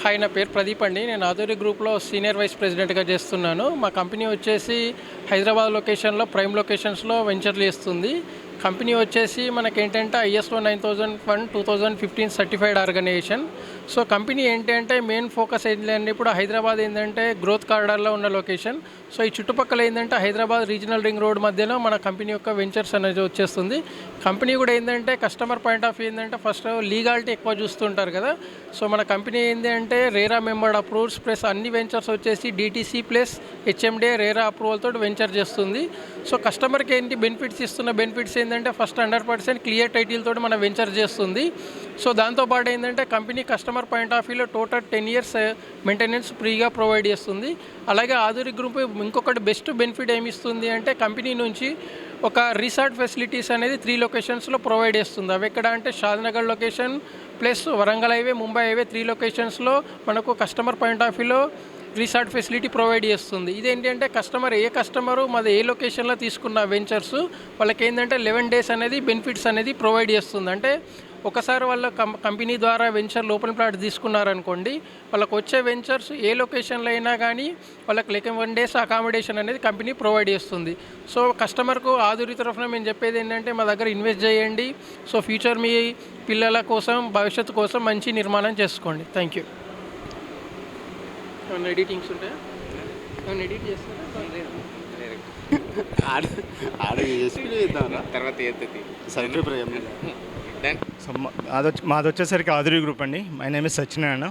Hi, నా పేరు ప్రదీప్ అండి. నేను ఆధురి గ్రూప్లో సీనియర్ వైస్ ప్రెసిడెంట్గా చేస్తున్నాను. మా కంపెనీ వచ్చేసి హైదరాబాద్ లొకేషన్లో ప్రైమ్ లొకేషన్స్లో వెంచర్లు చేస్తుంది. కంపెనీ వచ్చేసి మనకేంటంటే ISO 9001 2015 certified organization. So company ఏంటంటే మెయిన్ ఫోకస్ ఏంటంటే ఇప్పుడు హైదరాబాద్ ఏంటంటే గ్రోత్ కారిడార్లో ఉన్న లొకేషన్. సో ఈ చుట్టుపక్కల ఏంటంటే హైదరాబాద్ రీజనల్ రింగ్ రోడ్ మధ్యలో మన కంపెనీ యొక్క వెంచర్స్ అనేది వచ్చేస్తుంది. కంపెనీ కూడా ఏంటంటే కస్టమర్ పాయింట్ ఆఫ్ వ్యూ ఏంటంటే ఫస్ట్ లీగాలిటీ ఎక్కువ చూస్తుంటారు కదా. సో మన కంపెనీ ఏంటంటే రేరా మెంబర్డ్ అప్రూవ్స్ ప్లస్ అన్ని వెంచర్స్ వచ్చేసి DTC plus HMDA RERA approval తోటి వెంచర్ చేస్తుంది. సో కస్టమర్కి ఏంటి బెనిఫిట్స్ ఇస్తున్న బెనిఫిట్స్ ఏంటంటే ఫస్ట్ 100% క్లియర్ టైటిల్ తోటి మన వెంచర్ చేస్తుంది. సో దాంతోపాటు ఏంటంటే కంపెనీ కస్టమర్ పాయింట్ ఆఫ్ వ్యూలో టోటల్ 10 years మెయింటెనెన్స్ ఫ్రీగా ప్రొవైడ్ చేస్తుంది. అలాగే ఆధురి గ్రూప్ ఇంకొకటి బెస్ట్ బెనిఫిట్ ఏమి ఇస్తుంది అంటే కంపెనీ నుంచి ఒక రిసార్ట్ ఫెసిలిటీస్ అనేది 3 లొకేషన్స్లో ప్రొవైడ్ చేస్తుంది. అవి ఎక్కడ అంటే Shadnagar location plus Warangal highway, Mumbai highway 3 లొకేషన్స్లో మనకు కస్టమర్ పాయింట్ ఆఫ్ వ్యూలో రిసార్ట్ ఫెసిలిటీ ప్రొవైడ్ చేస్తుంది. ఇదేంటంటే కస్టమరు మాది ఏ లొకేషన్లో తీసుకున్న వెంచర్స్ వాళ్ళకి ఏంటంటే 11 days అనేది బెనిఫిట్స్ అనేది ప్రొవైడ్ చేస్తుంది. అంటే ఒకసారి వాళ్ళ కంపెనీ ద్వారా వెంచర్ ఓపెన్ ప్లాట్ తీసుకున్నారనుకోండి, వాళ్ళకి వచ్చే వెంచర్స్ ఏ లొకేషన్లో అయినా కానీ వాళ్ళకి 11 days అకామిడేషన్ అనేది కంపెనీ ప్రొవైడ్ చేస్తుంది. సో కస్టమర్కు ఆధురి తరఫున మేము చెప్పేది ఏంటంటే మా దగ్గర ఇన్వెస్ట్ చేయండి. సో ఫ్యూచర్ మీ పిల్లల కోసం భవిష్యత్తు కోసం మంచి నిర్మాణం చేసుకోండి. Thank you. ఏమైనా ఎడిటింగ్స్ ఉంటాయా? ఏమైనా ఎడిట్ చేస్తారా? మాది వచ్చేసరికి ఆధురి గ్రూప్ అండి. My name is Satyanarayana.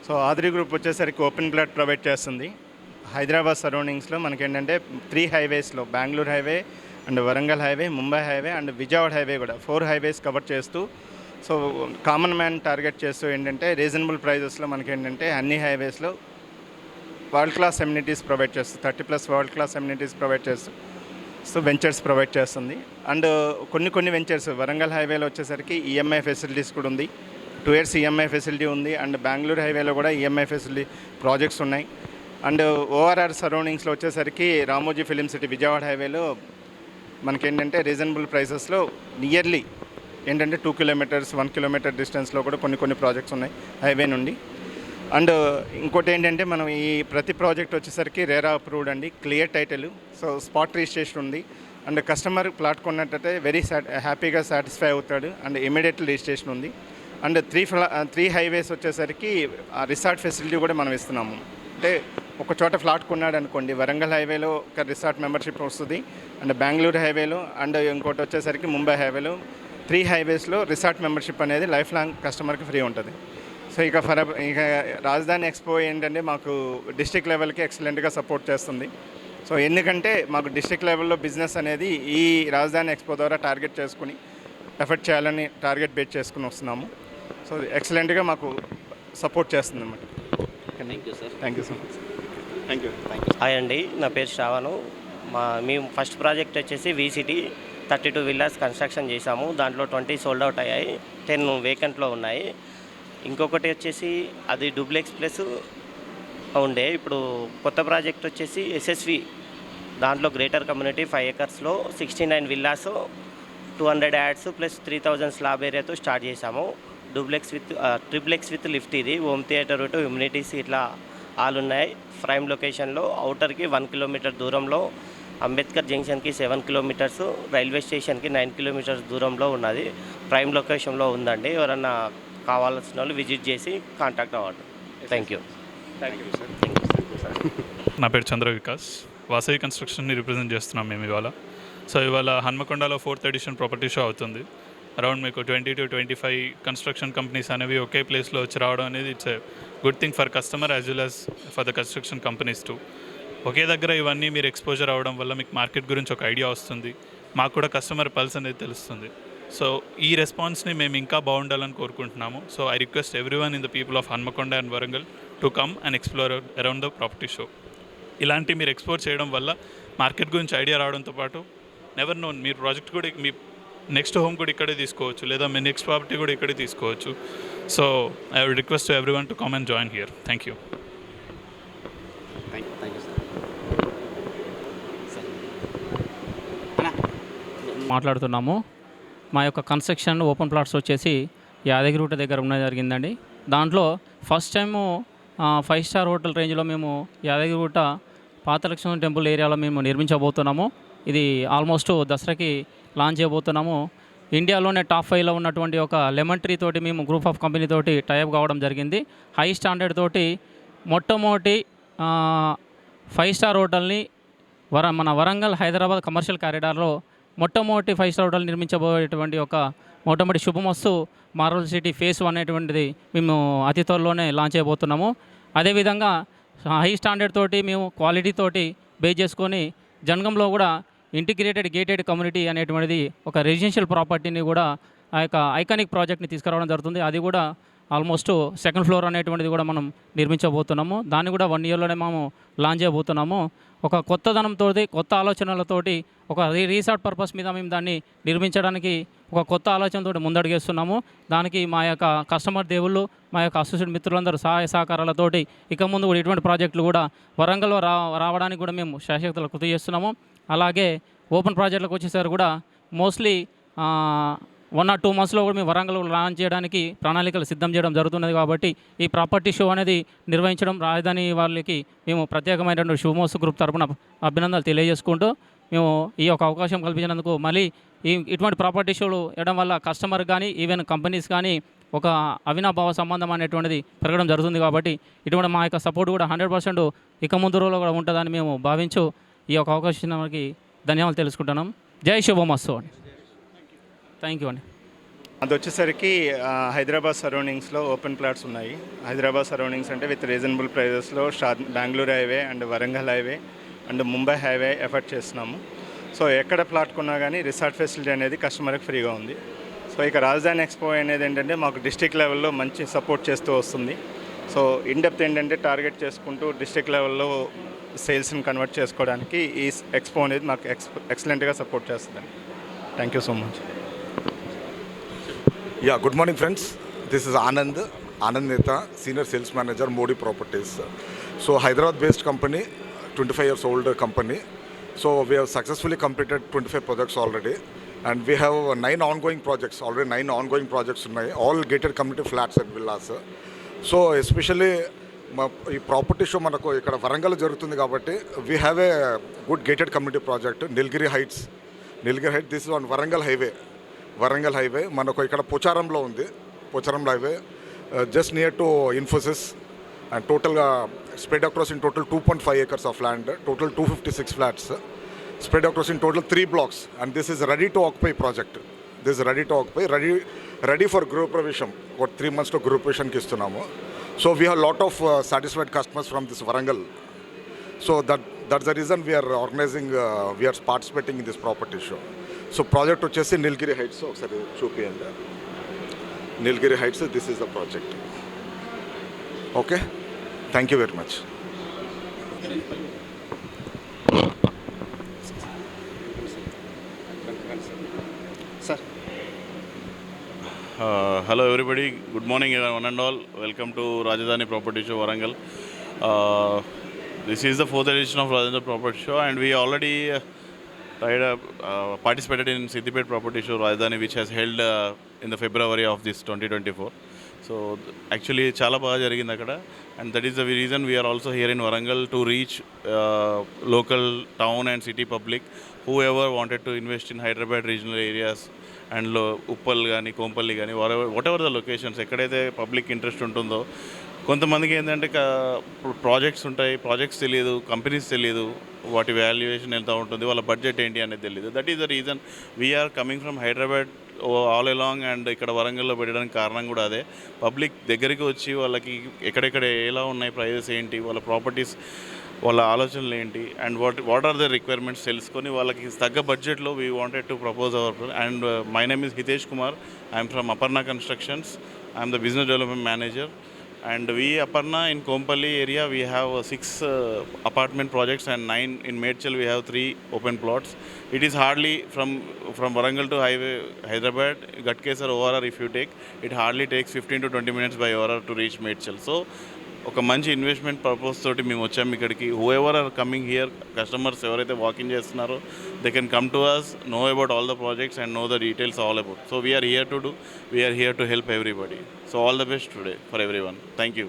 So Aadhuri group వచ్చేసరికి ఓపెన్ ప్లాట్ ప్రొవైడ్ చేస్తుంది. హైదరాబాద్ సరౌండింగ్స్లో మనకేంటంటే 3 highwaysలో Bengaluru highway and Warangal highway, Mumbai highway and Vijayawada highway కూడా 4 highways కవర్ చేస్తూ, సో కామన్ మ్యాన్ టార్గెట్ చేస్తూ ఏంటంటే రీజనబుల్ ప్రైజెస్లో మనకేంటంటే అన్ని హైవేస్లో వరల్డ్ క్లాస్ ఎమ్యూనిటీస్ ప్రొవైడ్ చేస్తుంది. 30+ వరల్డ్ క్లాస్ ఎమ్యూనిటీస్ ప్రొవైడ్ చేస్తూ వెంచర్స్ ప్రొవైడ్ చేస్తుంది. అండ్ కొన్ని వెంచర్స్ వరంగల్ హైవేలో వచ్చేసరికి EMI ఫెసిలిటీస్ కూడా ఉంది. 2 years EMI ఫెసిలిటీ ఉంది. అండ్ బెంగళూరు హైవేలో కూడా EMI ఫెసిలిటీ ప్రాజెక్ట్స్ ఉన్నాయి. అండ్ ORR సరౌండింగ్స్లో వచ్చేసరికి రామోజీ ఫిలిం సిటీ విజయవాడ హైవేలో మనకేంటంటే రీజనబుల్ ప్రైసెస్లో నియర్లీ ఏంటంటే 2 kilometers 1 kilometer డిస్టెన్స్లో కూడా కొన్ని ప్రాజెక్ట్స్ ఉన్నాయి హైవే నుండి. అండ్ ఇంకోటి ఏంటంటే మనం ఈ ప్రతి ప్రాజెక్ట్ వచ్చేసరికి రేరా అప్రూవ్డ్ అండి, clear title, so spot registration ఉంది. అండ్ కస్టమర్ ప్లాట్ కొన్నట్టయితే హ్యాపీగా సాటిస్ఫై అవుతాడు. అండ్ ఇమీడియట్ రిజిస్ట్రేషన్ ఉంది. అండ్ 3 highways వచ్చేసరికి ఆ రిసార్ట్ ఫెసిలిటీ కూడా మనం ఇస్తున్నాము. అంటే ఒక చోట ఫ్లాట్ కొన్నాడు అనుకోండి, వరంగల్ హైవేలో ఒక రిసార్ట్ మెంబర్షిప్ వస్తుంది. అండ్ బెంగళూరు హైవేలో అండ్ ఇంకోటి వచ్చేసరికి ముంబై హైవేలో 3 highwaysలో రిసార్ట్ మెంబర్షిప్ అనేది లైఫ్ లాంగ్ కస్టమర్కి ఫ్రీ ఉంటుంది. సో ఇక రాజధాని ఎక్స్పో ఏంటంటే మాకు డిస్ట్రిక్ట్ లెవెల్కి ఎక్సలెంట్గా సపోర్ట్ చేస్తుంది. సో ఎందుకంటే మాకు డిస్ట్రిక్ట్ లెవెల్లో బిజినెస్ అనేది ఈ రాజధాని ఎక్స్పో ద్వారా టార్గెట్ చేసుకుని ఎఫర్ట్ చేయాలని టార్గెట్ బేట్ చేసుకుని వస్తున్నాము. సో ఎక్సలెంట్గా మాకు సపోర్ట్ చేస్తుంది అన్నమాట. Thank you sir. Thank you so much. Thank you. Hi అండి, నా పేరు శ్రావణు. మేము ఫస్ట్ ప్రాజెక్ట్ వచ్చేసి VCT 32 villas కన్స్ట్రక్షన్ చేశాము. దాంట్లో 20 సోల్డ్ అవుట్ అయ్యాయి, 10 వేకెంట్లో ఉన్నాయి. ఇంకొకటి వచ్చేసి అది డూప్లెక్స్ ప్లస్ ఉండే. ఇప్పుడు కొత్త ప్రాజెక్ట్ వచ్చేసి SSV, దాంట్లో గ్రేటర్ కమ్యూనిటీ 5 acresలో 69 villas 200 యాడ్స్ ప్లస్ 3000 స్లాబ్ ఏరియాతో స్టార్ట్ చేశాము. Triplex with lift. ఇది హోమ్ థియేటర్ విత్ ఇమ్యూనిటీస్ ఇట్లా ఆల్ ఉన్నాయి. ప్రైమ్ లొకేషన్లో అవుటర్కి 1 kilometer దూరంలో, అంబేద్కర్ జంక్షన్కి 7 kilometers, రైల్వే స్టేషన్కి 9 kilometers దూరంలో ఉన్నది. ప్రైమ్ లొకేషన్లో ఉందండి. ఎవరన్నా కావాల్సిన వాళ్ళు విజిట్ చేసి కాంటాక్ట్ అవ్వండి. Thank you. నా పేరు చంద్ర వికాస్. వాసవి కన్స్ట్రక్షన్ని రిప్రజెంట్ చేస్తున్నాం మేము ఇవాళ. సో ఇవాళ హన్మకొండలో 4th edition ప్రాపర్టీ షో అవుతుంది. అరౌండ్ మీకు 20 to 25 కన్స్ట్రక్షన్ కంపెనీస్ అనేవి ఒకే ప్లేస్లో వచ్చి రావడం అనేది it's a good thing for customer as well as for the construction companies too. ఒకే దగ్గర ఇవన్నీ మీరు ఎక్స్పోజర్ అవ్వడం వల్ల మీకు మార్కెట్ గురించి ఒక ఐడియా వస్తుంది. మాకు కూడా కస్టమర్ పల్స్ అనేది తెలుస్తుంది. సో ఈ రెస్పాన్స్ని మేము ఇంకా బాగుండాలని కోరుకుంటున్నాము. So I request everyone in the people of Hanamkonda and Warangal to come and explore around the property show. ఇలాంటి మీరు ఎక్స్ప్లోర్ చేయడం వల్ల మార్కెట్ గురించి ఐడియా రావడంతో పాటు నెవర్ నోన్ మీరు ప్రాజెక్ట్ కూడా మీ నెక్స్ట్ హోమ్ కూడా ఇక్కడే తీసుకోవచ్చు, లేదా మీ నెక్స్ట్ ప్రాపర్టీ కూడా ఇక్కడే తీసుకోవచ్చు. So I would request to everyone to come and join here. Thank you. మాట్లాడుతున్నాము. మా యొక్క కన్స్ట్రక్షన్ ఓపెన్ ప్లాట్స్ వచ్చేసి యాదగిరిగుట్ట దగ్గర ఉన్న జరిగిందండి. దాంట్లో ఫస్ట్ టైము 5 స్టార్ హోటల్ రేంజ్లో మేము యాదగిరిగుట్ట పాత లక్ష్మణ టెంపుల్ ఏరియాలో మేము నిర్మించబోతున్నాము. ఇది ఆల్మోస్ట్ దసరాకి లాంచ్ చేయబోతున్నాము. ఇండియాలోనే టాప్ 5లో ఉన్నటువంటి ఒక లెమన్ ట్రీ తోటి మేము గ్రూప్ ఆఫ్ కంపెనీ తోటి టైప్ కావడం జరిగింది. హై స్టాండర్డ్ తోటి మొట్టమొదటి 5 స్టార్ హోటల్ని మన వరంగల్ హైదరాబాద్ కమర్షియల్ కారిడార్లో మొట్టమొదటి 5 స్టార్ హోటల్ నిర్మించబోయేటువంటి ఒక మొట్టమొదటి శుభమస్తు మార్బల్ సిటీ ఫేస్ 1 అనేటువంటిది మేము అతి త్వరలోనే లాంచ్ చేయబోతున్నాము. అదేవిధంగా హై స్టాండర్డ్ తోటి మేము క్వాలిటీ తోటి బేస్ చేసుకొని జనగంలో కూడా ఇంటిగ్రేటెడ్ గేటెడ్ కమ్యూనిటీ అనేటువంటిది ఒక రెసిడెన్షియల్ ప్రాపర్టీని కూడా ఆ యొక్క ఐకానిక్ ప్రాజెక్ట్ని తీసుకురావడం జరుగుతుంది. అది కూడా ఆల్మోస్ట్ 2nd ఫ్లోర్ అనేటువంటిది కూడా మనం నిర్మించబోతున్నాము. దాన్ని కూడా 1 ఇయర్లోనే మేము లాంచ్ చేయబోతున్నాము. ఒక కొత్తదనంతో కొత్త ఆలోచనలతోటి ఒక రీసార్ట్ పర్పస్ మీద మేము దాన్ని నిర్మించడానికి ఒక కొత్త ఆలోచనతో ముందడుగేస్తున్నాము. దానికి మా యొక్క కస్టమర్ దేవుళ్ళు, మా యొక్క అసోసియేట్ మిత్రులందరూ సహాయ సహకారాలతోటి ఇక ముందు కూడా ఇటువంటి ప్రాజెక్టులు కూడా వరంగల్లో రావడానికి కూడా మేము శాశ్వతలు కృషి చేస్తున్నాము. అలాగే ఓపెన్ ప్రాజెక్టులకు వచ్చేసరికి కూడా మోస్ట్లీ 1 or 2 monthsలో కూడా మేము వరంగల్ లాంచ్ చేయడానికి ప్రణాళికలు సిద్ధం చేయడం జరుగుతున్నది. కాబట్టి ఈ ప్రాపర్టీ షో అనేది నిర్వహించడం రాజధాని వాళ్ళకి మేము ప్రత్యేకమైనటువంటి శుభమోత్సవ గ్రూప్ తరపున అభినందనలు తెలియజేసుకుంటూ మేము ఈ యొక్క అవకాశం కల్పించినందుకు మళ్ళీ ఇటువంటి ప్రాపర్టీ షోలు ఇవ్వడం వల్ల కస్టమర్ కానీ ఈవెన్ కంపెనీస్ కానీ ఒక అవినాభావ సంబంధం అనేటువంటిది పెరగడం జరుగుతుంది. కాబట్టి ఇటువంటి మా యొక్క సపోర్ట్ కూడా 100% ఇక ముందు రోజుల్లో కూడా ఉంటుందని మేము భావించు ఈ యొక్క అవకాశానికి ధన్యవాదాలు తెలుసుకుంటున్నాం. జై శుభమస్తు అండి. థ్యాంక్ యూ అండి. అది వచ్చేసరికి హైదరాబాద్ సరౌండింగ్స్లో ఓపెన్ ప్లాట్స్ ఉన్నాయి. హైదరాబాద్ సరౌండింగ్స్ అంటే విత్ రీజనబుల్ ప్రైజెస్లో Bengaluru highway and Warangal highway and Mumbai highway effort చేస్తున్నాము. సో ఎక్కడ ప్లాట్ కొన్నా కానీ రిసార్ట్ ఫెసిలిటీ అనేది కస్టమర్కి ఫ్రీగా ఉంది. సో ఇక రాజధాని ఎక్స్పో అనేది ఏంటంటే మాకు డిస్ట్రిక్ట్ లెవెల్లో మంచి సపోర్ట్ చేస్తూ వస్తుంది. సో ఇన్డెప్త్ ఏంటంటే టార్గెట్ చేసుకుంటూ డిస్ట్రిక్ట్ లెవెల్లో సేల్స్ని కన్వర్ట్ చేసుకోవడానికి ఈ ఎక్స్పో అనేది మాకు ఎక్సలెంట్గా సపోర్ట్ చేస్తుంది. Thank you so much. Yeah, good morning friends. This is Anand Neta, Senior Sales Manager, Modi Properties. So Hyderabad based company, 25 years old company. So we have successfully completed 25 projects already and we have 9 ongoing projects, already 9 ongoing projects ఉన్నాయి, all gated community flats and villas. So especially ఈ property show మనకు ఇక్కడ వరంగల్ జరుగుతుంది కాబట్టి we have a good gated community project, Nilgiri Heights. This is on Warangal highway మనకు ఇక్కడ పోచారంలో ఉంది. Pocharam highway just near to Infosys and టోటల్గా spread across in total 2.5 acres of land, total 256 flats spread across in total 3 blocks and this is ready to occupy project. This ready to occupy, ready for గృహప్రవేశం. ఒక 3 monthsలో గృహప్రవేశానికి ఇస్తున్నాము. So we have lot of satisfied customers from this Warangal. So that's the reason we are organizing, we are participating in this property show. So project వచ్చేసి Nilagiri Heights. ఒకసారి చూపించండి. Nilagiri Heights, this is the project. Okay, thank you very much. Sir. Hello everybody, good morning one and all. Welcome to Rajdhani Property Show Warangal. This is the 4th edition of Rajdhani Property Show and we already participated in Siddipet Property Show Rajdhani, which has held in the February of this 2024. So actually chala baga jarigindi akkada and that is the reason we are also here in Warangal to reach local town and city public whoever wanted to invest in Hyderabad regional areas and Uppal gaani Kompalli gaani whatever the locations ekkadaithe public interest untundo. కొంతమందికి ఏంటంటే projects ఉంటాయి, projects తెలియదు, companies తెలియదు, వాటి valuation ఎంత ఉంటుంది, వాళ్ళ budget ఏంటి అనేది తెలియదు. That is the reason we're coming from Hyderabad all along and ఇక్కడ వరంగల్లో పెట్టడానికి కారణం కూడా అదే. పబ్లిక్ దగ్గరికి వచ్చి వాళ్ళకి ఎక్కడెక్కడ ఎలా ఉన్నాయి, ప్రైజెస్ ఏంటి, వాళ్ళ ప్రాపర్టీస్, వాళ్ళ ఆలోచనలు ఏంటి and what are the requirements తెలుసుకొని వాళ్ళకి తగ్గ బడ్జెట్లో we wanted to propose our. And my name is Hitesh Kumar. I'm from Aparna constructions. I'm the business development manager. And we Aparna in Kompalli area we have 6 apartment projects and 9 in Medchal we have 3 open plots. It is hardly from Warangal to highway Hyderabad Gatkesar ORR if you take, it hardly takes 15 to 20 minutes by ORR to reach Medchal. So ఒక మంచి investment purpose తోటి మేము వచ్చాము ఇక్కడికి. Whoever are coming here, customers ఎవరైతే walking చేస్తున్నారో they can come to us, know about all the projects and know the details all about. So we're here to help everybody. So all the best today for everyone. Thank you.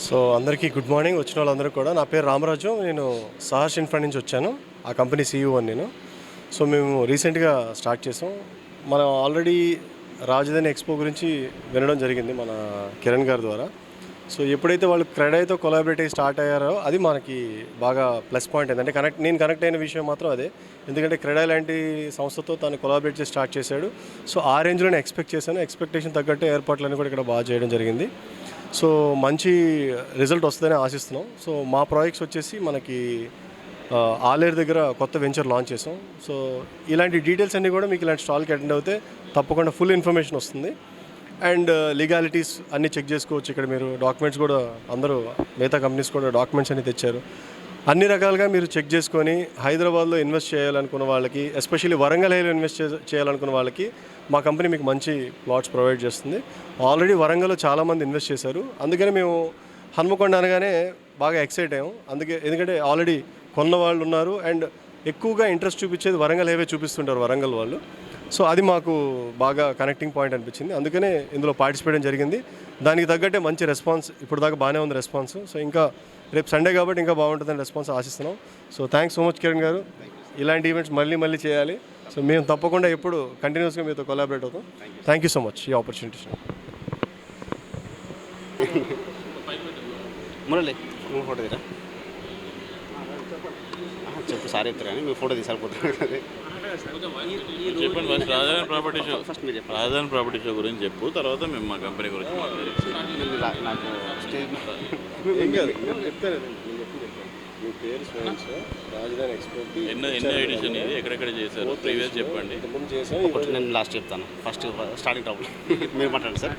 So అందరికీ good morning. వచ్చిన వాళ్ళందరూ కూడా, నా పేరు రామరాజు, నేను Saharsh infra నుంచి వచ్చాను. ఆ కంపెనీ CEO అని నేను. సో మేము రీసెంట్గా స్టార్ట్ చేసాం. మనం ఆల్రెడీ రాజధాని ఎక్స్పో గురించి వినడం జరిగింది మన కిరణ్ గారి ద్వారా. సో ఎప్పుడైతే వాళ్ళు క్రెడైతో కొలాబరేట్ అయ్యి స్టార్ట్ అయ్యారో అది మనకి బాగా ప్లస్ పాయింట్ అయింది. అంటే నేను కనెక్ట్ అయిన విషయం మాత్రం అదే. ఎందుకంటే క్రెడై లాంటి సంస్థతో తను కొలాబరేట్ చేసి స్టార్ట్ చేశాడు. సో ఆ రేంజ్లోనే ఎక్స్పెక్ట్ చేశాను. ఎక్స్పెక్టేషన్ తగ్గట్టు ఏర్పాట్లన్నీ కూడా ఇక్కడ బాగా చేయడం జరిగింది. సో మంచి రిజల్ట్ వస్తుందని ఆశిస్తున్నాం. సో మా ప్రాజెక్ట్స్ వచ్చేసి మనకి ఆలేరు దగ్గర కొత్త వెంచర్ లాంచ్ చేసాం. సో ఇలాంటి డీటెయిల్స్ అన్నీ కూడా మీకు ఇలాంటి స్టాల్కి అటెండ్ అవుతే తప్పకుండా ఫుల్ ఇన్ఫర్మేషన్ వస్తుంది. అండ్ లీగాలిటీస్ అన్నీ చెక్ చేసుకోవచ్చు. ఇక్కడ మీరు డాక్యుమెంట్స్ కూడా అందరూ మిగతా కంపెనీస్ కూడా డాక్యుమెంట్స్ అన్ని తెచ్చారు. అన్ని రకాలుగా మీరు చెక్ చేసుకొని హైదరాబాద్లో ఇన్వెస్ట్ చేయాలనుకున్న వాళ్ళకి, ఎస్పెషల్లీ వరంగల్ హైలో ఇన్వెస్ట్ చేయాలనుకున్న వాళ్ళకి మా కంపెనీ మీకు మంచి ప్లాట్స్ ప్రొవైడ్ చేస్తుంది. ఆల్రెడీ వరంగల్లో చాలామంది ఇన్వెస్ట్ చేశారు. అందుకని మేము హన్మకొండ అనగానే బాగా ఎక్సైట్ అయ్యాం. ఎందుకంటే ఆల్రెడీ కొన్న వాళ్ళు ఉన్నారు అండ్ ఎక్కువగా ఇంట్రెస్ట్ చూపించేది వరంగల్ హైవే చూపిస్తుంటారు వరంగల్ వాళ్ళు. సో అది మాకు బాగా కనెక్టింగ్ పాయింట్ అనిపించింది. అందుకనే ఇందులో పార్టిసిపేట్ జరిగింది. దానికి తగ్గట్టే మంచి రెస్పాన్స్, ఇప్పుడు దాకా బాగానే ఉంది రెస్పాన్స్. సో ఇంకా రేపు సండే కాబట్టి ఇంకా బాగుంటుందని రెస్పాన్స్ ఆశిస్తున్నాం. So thanks so much Kiran గారు. ఇలాంటి ఈవెంట్స్ మళ్ళీ చేయాలి. సో మేము తప్పకుండా ఎప్పుడు కంటిన్యూస్గా మీతో కొలాబరేట్ అవుతాం. థ్యాంక్ యూ సో మచ్ ఈ ఆపర్చునిటీ. మురళి ఫోటో తీరా చెప్పు సార్ చెప్తారు కానీ మీ ఫోటో తీసారిపోతున్నారు. చెప్పండి ఫస్ట్ రాజధాని ప్రాపర్టీ షో. ఫస్ట్ మీరు చెప్పండి. రాజధాని ప్రాపర్టీ షో గురించి చెప్పు, తర్వాత మేము మా కంపెనీ గురించి మాట్లాడారు. నాకు స్టేజ్ రాజధాని ఎక్స్పోకి ఎన్నో ఎడిషన్ ఇది, ఎక్కడెక్కడ చేశారు ప్రీవియస్ చెప్పండి. నేను లాస్ట్ చెప్తాను. ఫస్ట్ స్టార్టింగ్ ట్రబుల్ మీరు మాట్లాడండి సార్.